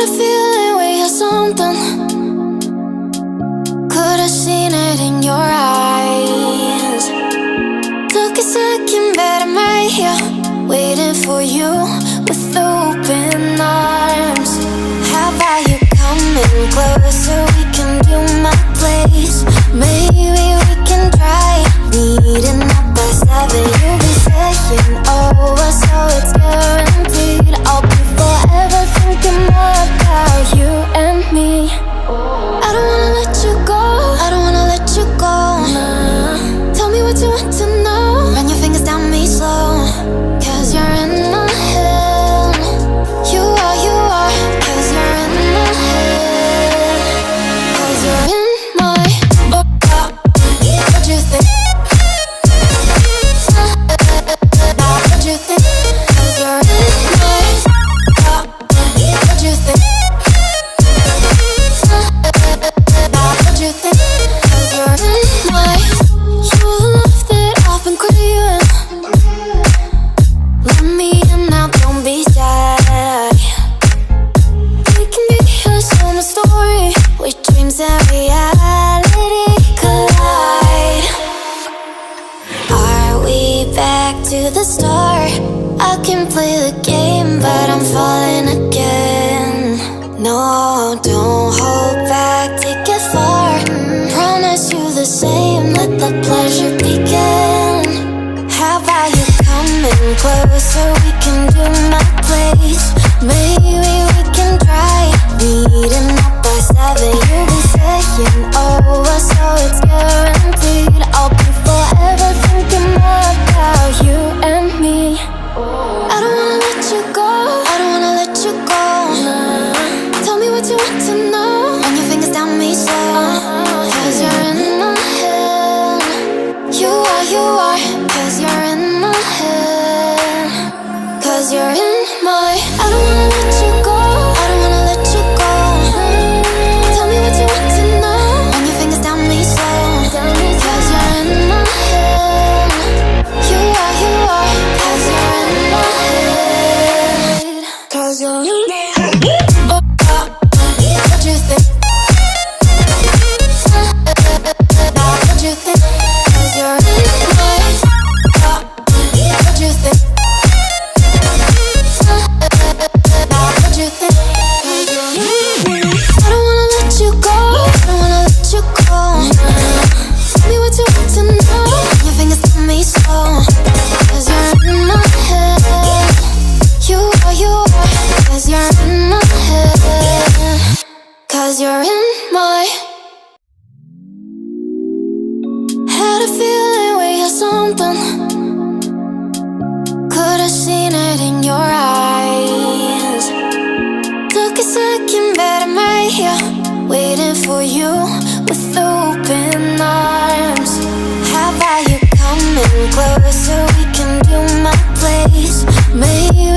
Had a feeling we had something. Could've seen it in your eyes. Took a second, but I'm right here, waiting for you with open arms. How about you coming closer? We can do my place. Maybe we can try meeting up by 7. You'll be saying over, so it's guaranteed. I'll be forever thinking more about you and me. I don't wanna let you go, I don't wanna let you go. Nah. Tell me what you want to know. Run your fingers down me slow, 'cause you're in my head. You are, 'cause you're in my head. 'Cause you're in my what you think? What you think? 'Cause you're in my what you think? What you think? 'Cause you're in my you love that I've been craving. Let me in now, don't be shy. We can be a summer story where dreams and reality collide. Are we back to the start? I can play the game, but I'm falling again. No, don't hold back, take it far. Promise you the same, let the pleasure begin. How about you coming closer? We can do my place. Maybe we can try meeting up by 7. You'll be saying over, so it's guaranteed. I'll be forever thinking more about you and me. I don't wanna let you go, I don't wanna let you go. Nah. Tell me what you want to know. Run your fingers down me slow, 'cause you're in my head. You are, 'cause you're in my head. 'Cause you're in my I don't wanna let you go, I don't wanna let you go. Tell me what you want to know. Run your fingers down me slow, 'cause you're in my head. You are, 'cause you're in my head. 'Cause you're in my head. What you think? What you think? 'Cause you're in my what you think? What you think? 'Cause you're in I don't wanna let you go, I don't wanna let you go. Tell me what you want to know. Your fingers on me slow, 'cause you're in my head. You are, 'cause you're in my head. 'Cause you're in my had a feeling we had something. Could've seen it in your eyes. Took a second, but I'm right here, waiting for you with open arms. How about you coming closer? We can do my place. Maybe